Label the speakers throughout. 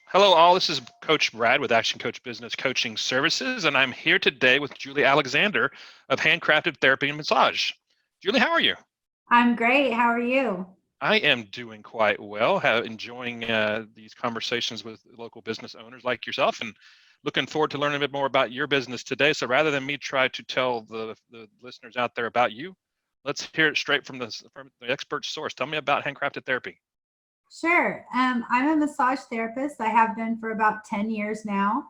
Speaker 1: Hello, all. This is Coach Brad with Action Coach Business Coaching Services, and I'm here today with Julie Alexander of Handcrafted Therapy and Massage. Julie, how are you?
Speaker 2: I'm great. How are you?
Speaker 1: I am doing quite well, enjoying these conversations with local business owners like yourself, and looking forward to learning a bit more about your business today. So rather than me try to tell the listeners out there about you, let's hear it straight from the expert source. Tell me about Handcrafted Therapy.
Speaker 2: Sure. I'm a massage therapist. I have been for about 10 years now.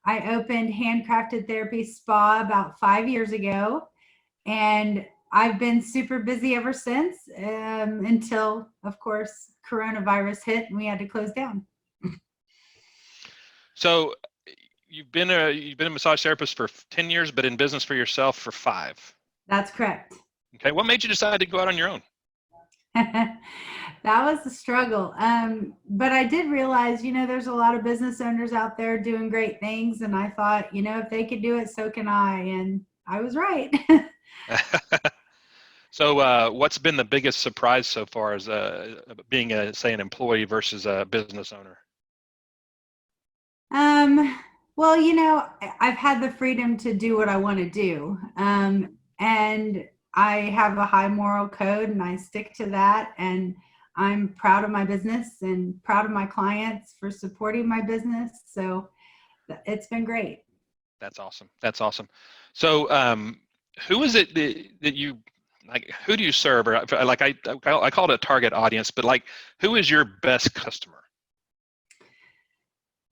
Speaker 2: I opened Handcrafted Therapy Spa about 5 years ago, and I've been super busy ever since until, of course, coronavirus hit and we had to close down.
Speaker 1: So you've been a massage therapist for 10 years, but in business for yourself for 5.
Speaker 2: That's correct.
Speaker 1: Okay, what made you decide to go out on your own?
Speaker 2: That was a struggle. But I did realize, there's a lot of business owners out there doing great things. And I thought, if they could do it, so can I. And I was right.
Speaker 1: So, what's been the biggest surprise so far as being say, an employee versus a business owner?
Speaker 2: Well, I've had the freedom to do what I want to do. And I have a high moral code and I stick to that. And I'm proud of my business and proud of my clients for supporting my business. So it's been great.
Speaker 1: That's awesome. That's awesome. So, who is it that you like? Who do you serve? Or like I call it a target audience, but like, who is your best customer?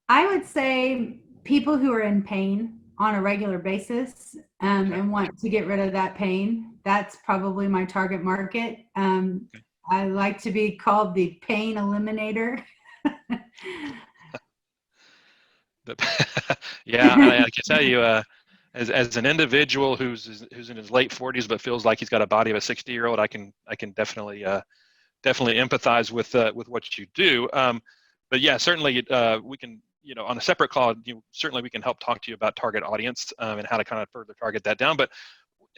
Speaker 2: I would say people who are in pain on a regular basis
Speaker 1: Okay.
Speaker 2: and want to get rid of that pain. That's probably my target market.
Speaker 1: Okay.
Speaker 2: I like to be called the pain eliminator.
Speaker 1: Yeah, I can tell you, as an individual who's in his late 40s but feels like he's got a body of a 60-year-old, I can definitely empathize with what you do. But yeah, certainly we can, on a separate call, certainly we can help talk to you about target audience and how to kind of further target that down. But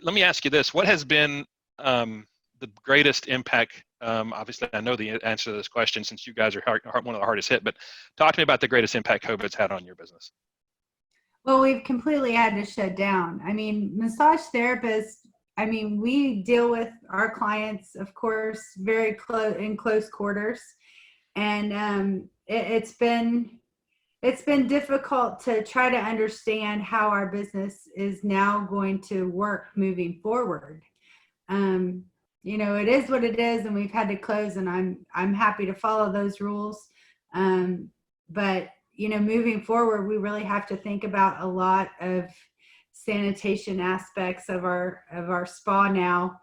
Speaker 1: let me ask you this: what has been the greatest impact? Obviously, I know the answer to this question since you guys are one of the hardest hit. But talk to me about the greatest impact COVID's had on your business.
Speaker 2: Well, we've completely had to shut down. I mean, massage therapists, we deal with our clients, of course, very close in close quarters. And it's been difficult to try to understand how our business is now going to work moving forward. It is what it is, and we've had to close, and I'm happy to follow those rules. But moving forward, we really have to think about a lot of sanitation aspects of our spa now.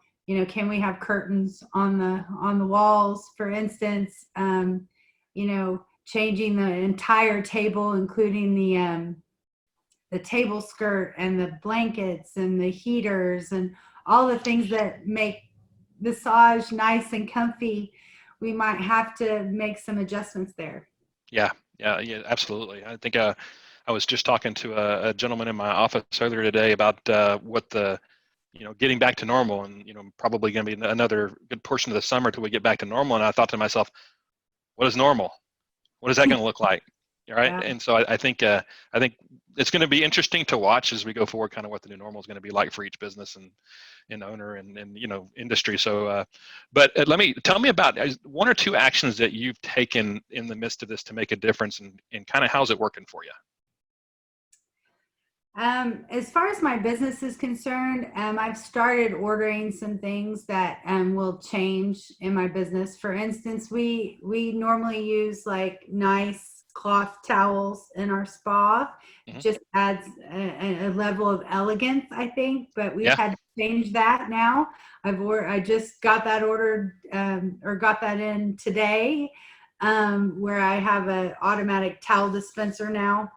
Speaker 2: Can we have curtains on the walls, for instance? Changing the entire table, including the table skirt and the blankets and the heaters and all the things that make massage nice and comfy. We might have to make some adjustments there.
Speaker 1: Yeah, yeah, absolutely. I think I was just talking to a gentleman in my office earlier today about what getting back to normal, and probably going to be another good portion of the summer till we get back to normal. And I thought to myself, what is normal? What is that going to look like? All right.
Speaker 2: Yeah.
Speaker 1: And so I think it's going to be interesting to watch as we go forward, kind of what the new normal is going to be like for each business and owner and industry. So, tell me about one or two actions that you've taken in the midst of this to make a difference, and kind of how's it working for you?
Speaker 2: As far as my business is concerned, I've started ordering some things that will change in my business. For instance, we normally use like nice cloth towels in our spa. It
Speaker 1: Hmm.
Speaker 2: just adds a level of elegance, I think. But we've
Speaker 1: Yeah.
Speaker 2: had to change that now. I just got that ordered or got that in today, where I have an automatic towel dispenser now,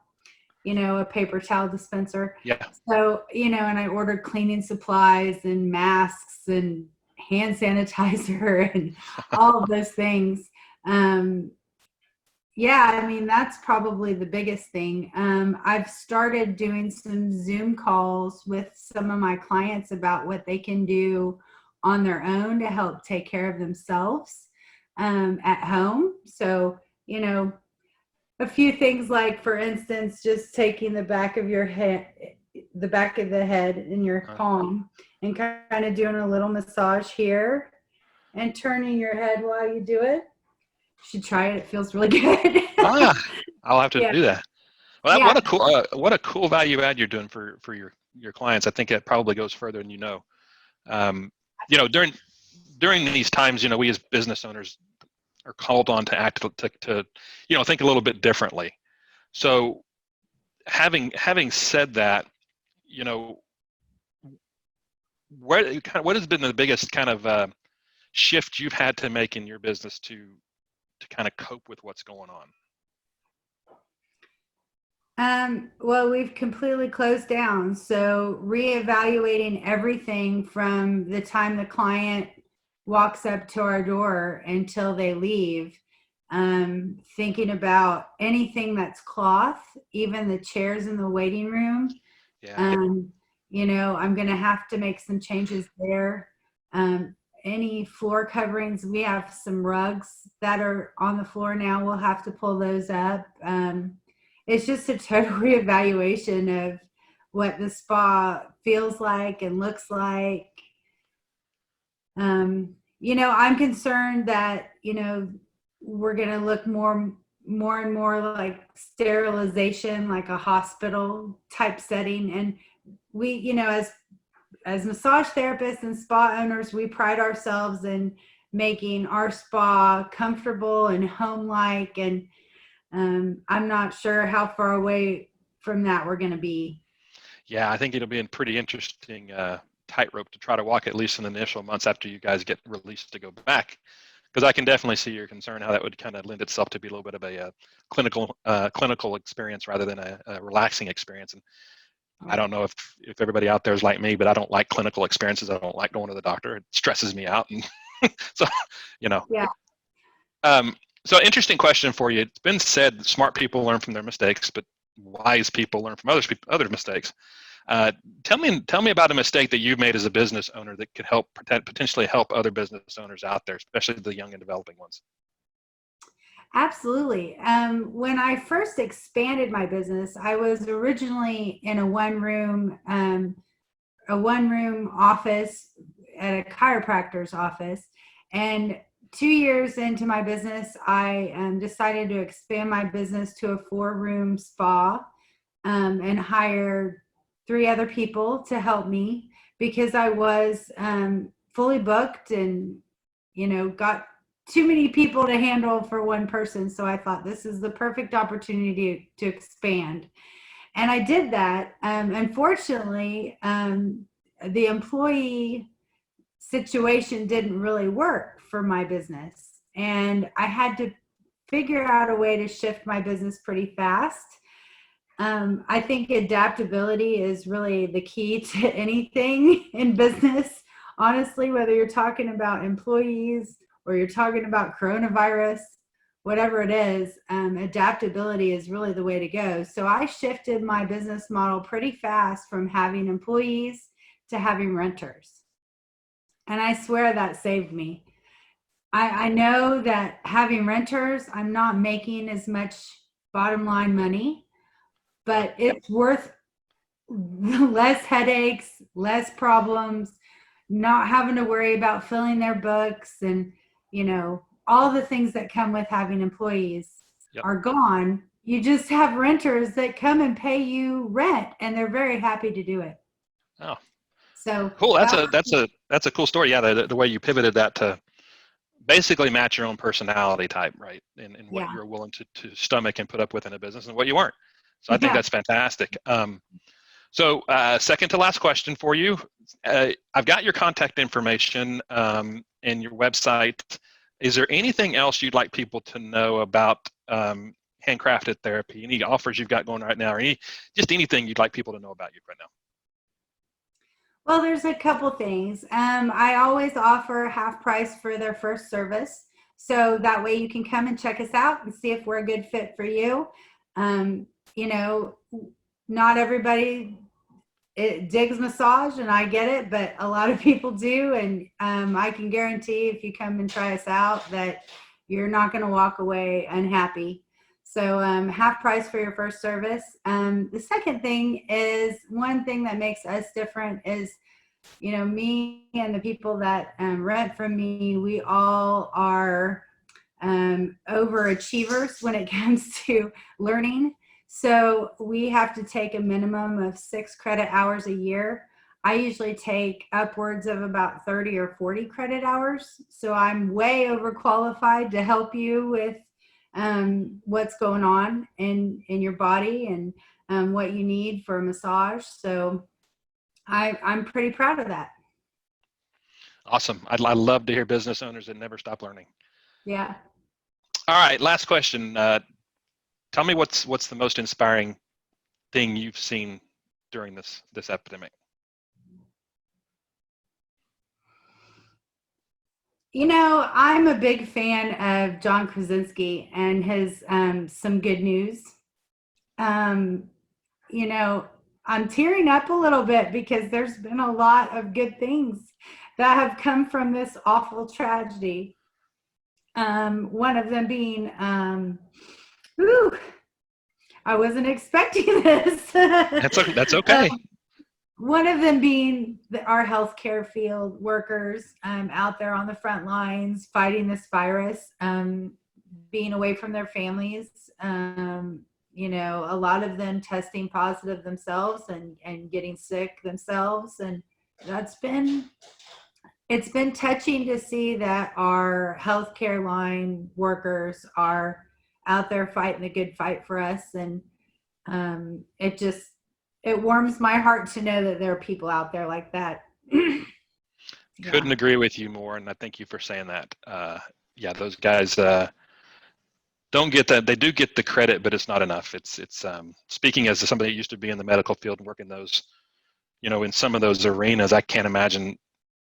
Speaker 2: a paper towel dispenser.
Speaker 1: Yeah.
Speaker 2: So, and I ordered cleaning supplies and masks and hand sanitizer and all of those things. Yeah, that's probably the biggest thing. I've started doing some Zoom calls with some of my clients about what they can do on their own to help take care of themselves at home. So, a few things like, for instance, just taking the back of your head, the back of the head in your palm, and kind of doing a little massage here and turning your head while you do it. You should try it. It feels really good.
Speaker 1: I'll have to
Speaker 2: Yeah.
Speaker 1: do that. Well,
Speaker 2: Yeah.
Speaker 1: what a cool value add you're doing for your clients. I think it probably goes further than you know. You know, during these times, you know, we as business owners are called on to act to you know, think a little bit differently. So having said that, you know, what has been the biggest kind of shift you've had to make in your business to kind of cope with what's going on?
Speaker 2: Well, we've completely closed down. So reevaluating everything from the time the client walks up to our door until they leave. Thinking about anything that's cloth, even the chairs in the waiting room.
Speaker 1: Yeah.
Speaker 2: You know, I'm going to have to make some changes there. Any floor coverings, we have some rugs that are on the floor now. We'll have to pull those up. It's just a total reevaluation of what the spa feels like and looks like. You know, I'm concerned that, you know, we're going to look more and more like sterilization, like a hospital type setting. And we, you know, as massage therapists and spa owners, we pride ourselves in making our spa comfortable and home-like. And I'm not sure how far away from that we're going to be.
Speaker 1: Yeah, I think it'll be a pretty interesting tightrope to try to walk, at least in the initial months after you guys get released to go back. Because I can definitely see your concern how that would kind of lend itself to be a little bit of a clinical experience rather than a relaxing experience. And I don't know if everybody out there is like me, but I don't like clinical experiences. I don't like going to the doctor. It stresses me out. And so, you know.
Speaker 2: Yeah.
Speaker 1: So interesting question for you. It's been said smart people learn from their mistakes, but wise people learn from other mistakes. Tell me about a mistake that you made as a business owner that could help potentially help other business owners out there, especially the young and developing ones.
Speaker 2: Absolutely. When I first expanded my business, I was originally in a one-room office at a chiropractor's office. And 2 years into my business, I decided to expand my business to a 4-room spa and hired 3 other people to help me because I was fully booked and, you know, got too many people to handle for one person. So I thought this is the perfect opportunity to expand. And I did that. Unfortunately, the employee situation didn't really work for my business. And I had to figure out a way to shift my business pretty fast. I think adaptability is really the key to anything in business. Honestly, whether you're talking about employees or you're talking about coronavirus, whatever it is, adaptability is really the way to go. So I shifted my business model pretty fast from having employees to having renters. And I swear that saved me. I know that having renters, I'm not making as much bottom line money, but it's worth less headaches, less problems, not having to worry about filling their books and, you know, all the things that come with having employees are gone. You just have renters that come and pay you rent and they're very happy to do it.
Speaker 1: Oh,
Speaker 2: so
Speaker 1: cool. That's a cool story. Yeah. The way you pivoted that to basically match your own personality type, right? And what you're willing to stomach and put up with in a business and what you weren't. So I think that's fantastic. So second to last question for you. I've got your contact information and your website. Is there anything else you'd like people to know about handcrafted therapy? Any offers you've got going right now, or just anything you'd like people to know about you right now?
Speaker 2: Well, there's a couple things. I always offer half price for their first service. So that way you can come and check us out and see if we're a good fit for you. You know, not everybody digs massage, and I get it, but a lot of people do. And I can guarantee if you come and try us out that you're not going to walk away unhappy. So half price for your first service. The second thing is, one thing that makes us different is, you know, me and the people that rent from me, we all are overachievers when it comes to learning. So we have to take a minimum of 6 credit hours a year. I usually take upwards of about 30 or 40 credit hours. So I'm way overqualified to help you with what's going on in your body and what you need for a massage. So I'm pretty proud of that.
Speaker 1: Awesome. I love to hear business owners that never stop learning.
Speaker 2: Yeah.
Speaker 1: All right, last question. Tell me what's the most inspiring thing you've seen during this epidemic?
Speaker 2: You know, I'm a big fan of John Krasinski and his Some Good News. Um, you know, I'm tearing up a little bit because there's been a lot of good things that have come from this awful tragedy. One of them being, whew, I wasn't expecting this.
Speaker 1: That's okay.
Speaker 2: One of them being our healthcare field workers out there on the front lines fighting this virus, being away from their families. You know, a lot of them testing positive themselves and getting sick themselves. And it's been touching to see that our healthcare line workers are out there fighting the good fight for us. And it warms my heart to know that there are people out there like that. Yeah.
Speaker 1: Couldn't agree with you more, and I thank you for saying that. Yeah, those guys don't get that. They do get the credit, but it's not enough. It's speaking as somebody that used to be in the medical field and working those, you know, in some of those arenas, I can't imagine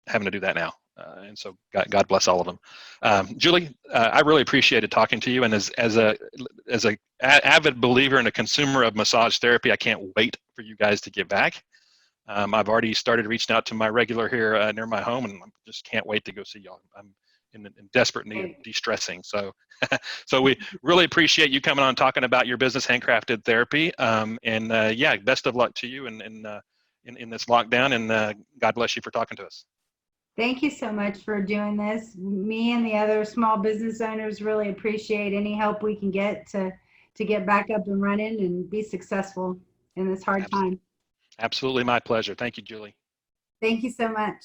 Speaker 1: having to do that now. And so God bless all of them. Julie, I really appreciated talking to you. And as a avid believer and a consumer of massage therapy, I can't wait for you guys to get back. I've already started reaching out to my regular here near my home, and I just can't wait to go see y'all. I'm in desperate need of de-stressing. So, so we really appreciate you coming on and talking about your business, Handcrafted Therapy. And yeah, best of luck to you in this lockdown, and God bless you for talking to us.
Speaker 2: Thank you so much for doing this. Me and the other small business owners really appreciate any help we can get to get back up and running and be successful in this hard time.
Speaker 1: Absolutely my pleasure. Thank you, Julie.
Speaker 2: Thank you so much.